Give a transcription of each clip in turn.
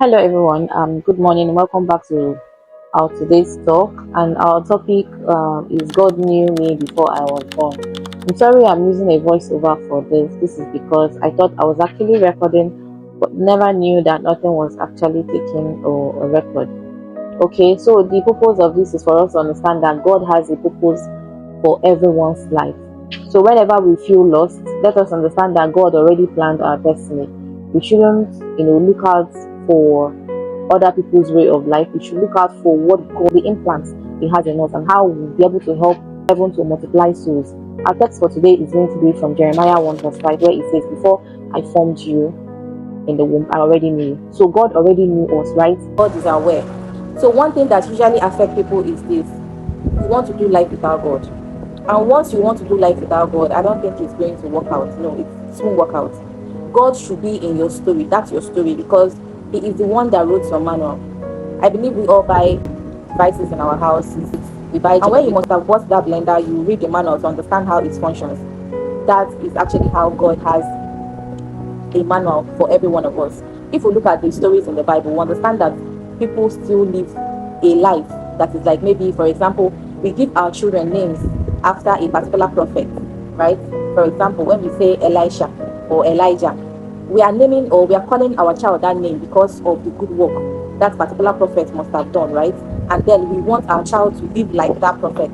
Hello everyone, good morning and welcome back to our today's talk. And our topic is God knew me before I was born. I'm sorry I'm using a voiceover for this. This is because I thought I was actually recording, but never knew that nothing was actually taken or a record. Okay, so the purpose of this is for us to understand that God has a purpose for everyone's life. So whenever we feel lost, let us understand that God already planned our destiny. We shouldn't, look out for other people's way of life. We should look out for what God, the implants He has in us, and how we'll be able to help heaven to multiply souls. Our text for today is going to be from Jeremiah 1 verse 5, where it says, "Before I formed you in the womb, I already knew you." So God already knew us, right? God is aware. So one thing that usually affects people is this: you want to do life without God. And once you want to do life without God, I don't think it's going to work out. No, it won't work out. God should be in your story. That's your story, because He is the one that wrote your manual. I believe we all buy devices in our houses. We buy, and when you must have bought that blender, you read the manual to understand how it functions. That is actually how God has a manual for every one of us. If we look at the stories in the Bible, we understand that people still live a life that is like, maybe, for example, we give our children names after a particular prophet, right? For example, when we say Elisha or Elijah, we are naming, or we are calling our child that name because of the good work that particular prophet must have done, right? And then we want our child to live like that prophet.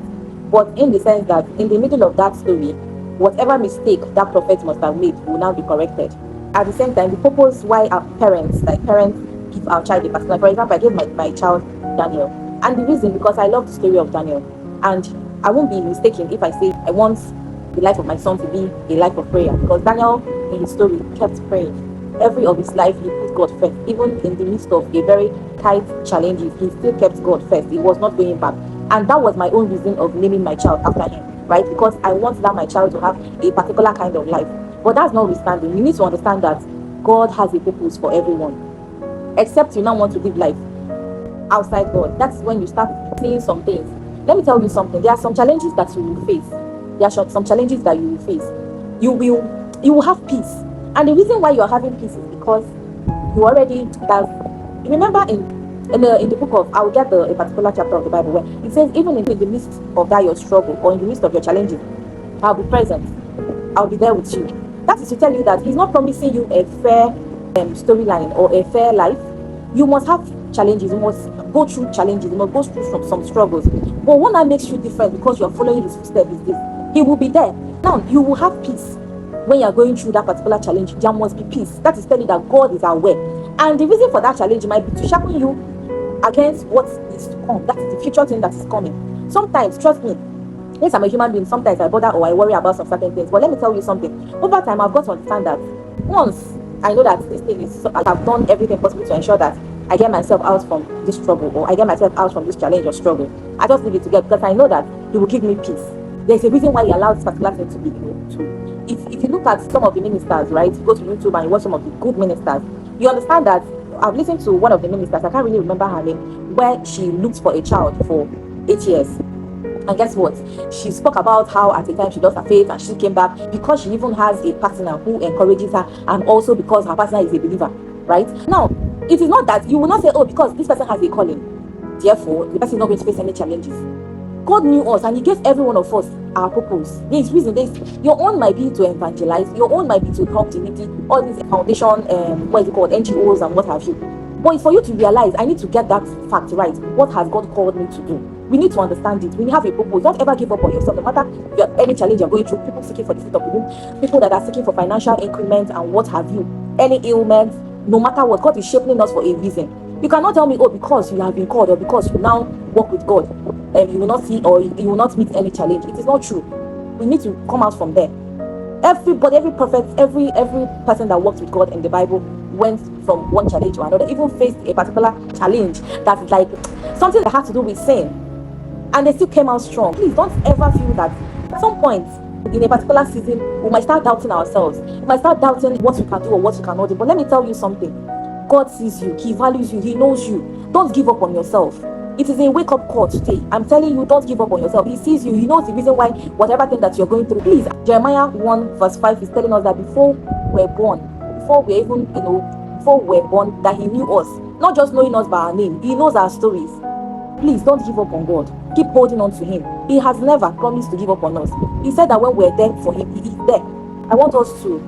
But in the sense that in the middle of that story, whatever mistake that prophet must have made will now be corrected. At the same time, the purpose why our parents give our child a particular, for example, I gave my child Daniel. And the reason, because I love the story of Daniel. And I won't be mistaken if I say I want the life of my son to be a life of prayer, because Daniel, in his story, kept praying. Every of his life, he put God first. Even in the midst of a very tight challenges, he still kept God first. He was not going back. And that was my own reason of naming my child after him, right? Because I want that my child to have a particular kind of life. But that's notwithstanding, you need to understand that God has a purpose for everyone. Except you now want to live life outside God. That's when you start seeing some things. Let me tell you something. There are some challenges that you will face. There are some challenges that you will face. You will have peace. And the reason why you are having peace is because you already that. Remember in the book of, I'll get a particular chapter of the Bible where it says, even in the midst of that your struggle, or in the midst of your challenges, I'll be present. I'll be there with you. That is to tell you that He's not promising you a fair storyline or a fair life. You must have challenges. You must go through challenges. You must go through some struggles. But what that makes you different, because you're following His footsteps, is this: He will be there. Now you will have peace. When you're going through that particular challenge, there must be peace. That is telling you that God is aware. And the reason for that challenge might be to sharpen you against what is to come. That is the future thing that is coming. Sometimes, trust me, yes, I'm a human being. Sometimes I bother or I worry about some certain things. But let me tell you something. Over time, I've got to understand that once I know that this thing is, I have done everything possible to ensure that I get myself out from this trouble, or I get myself out from this challenge or struggle. I just leave it together, because I know that He will give me peace. There's a reason why He allows this particular thing to be, if you look at some of the ministers, right? You go to YouTube and you watch some of the good ministers, you understand that. I've listened to one of the ministers, I can't really remember her name, where she looked for a child for 8 years. And guess what? She spoke about how at the time she lost her faith and she came back, because she even has a partner who encourages her, and also because her partner is a believer, right? Now, it is not that you will not say, oh, because this person has a calling, therefore the person is not going to face any challenges. God knew us, and He gave every one of us our purpose. There's reason. Your own might be to evangelize. Your own might be to help the needy. All these foundation, what is it called, NGOs and what have you. But it's for you to realize, I need to get that fact right. What has God called me to do? We need to understand it. We have a purpose. Don't ever give up on yourself. No matter any challenge you're going through, people seeking for the fruit of the womb, people that are seeking for financial increment and what have you, any ailments, no matter what, God is shaping us for a reason. You cannot tell me, oh, because you have been called, or because you now walk with God, you will not see, or you will not meet any challenge. It is not true. We need to come out from there. Everybody, every prophet, every person that worked with God in the Bible went from one challenge to another, even faced a particular challenge that is like something that has to do with sin, and they still came out strong. Please don't ever feel that at some point in a particular season we might start doubting ourselves. We might start doubting what you can do or what you cannot do. But let me tell you something: God sees you, He values you, He knows you. Don't give up on yourself. It is a wake-up call today. I'm telling you, don't give up on yourself. He sees you. He knows the reason why, whatever thing that you're going through. Please, Jeremiah 1 verse 5 is telling us that before we're born, before we even, before we're born, that He knew us. Not just knowing us by our name, He knows our stories. Please don't give up on God. Keep holding on to Him. He has never promised to give up on us. He said that when we're there for Him, He is there. I want us to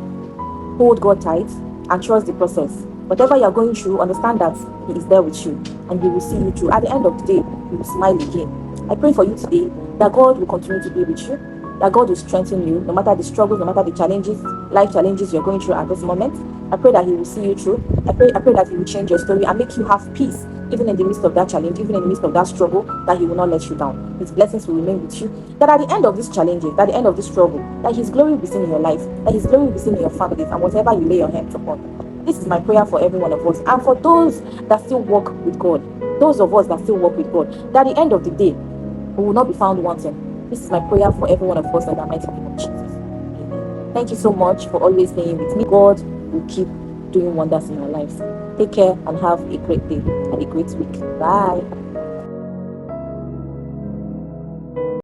hold God tight and trust the process. Whatever you're going through, understand that He is there with you and He will see you through. At the end of the day, He will smile again. I pray for you today that God will continue to be with you, that God will strengthen you no matter the struggles, no matter the challenges, life challenges you're going through at this moment. I pray that He will see you through. I pray that He will change your story and make you have peace, even in the midst of that challenge, even in the midst of that struggle, that He will not let you down. His blessings will remain with you. That at the end of these challenges, at the end of this struggle, that His glory will be seen in your life, that His glory will be seen in your families and whatever you lay your hands upon. This is my prayer for every one of us. And for those that still walk with God, those of us that still walk with God, that at the end of the day, we will not be found wanting. This is my prayer for every one of us in the mighty name of Jesus. Amen. Thank you so much for always being with me. God will keep doing wonders in our lives. Take care and have a great day and a great week. Bye.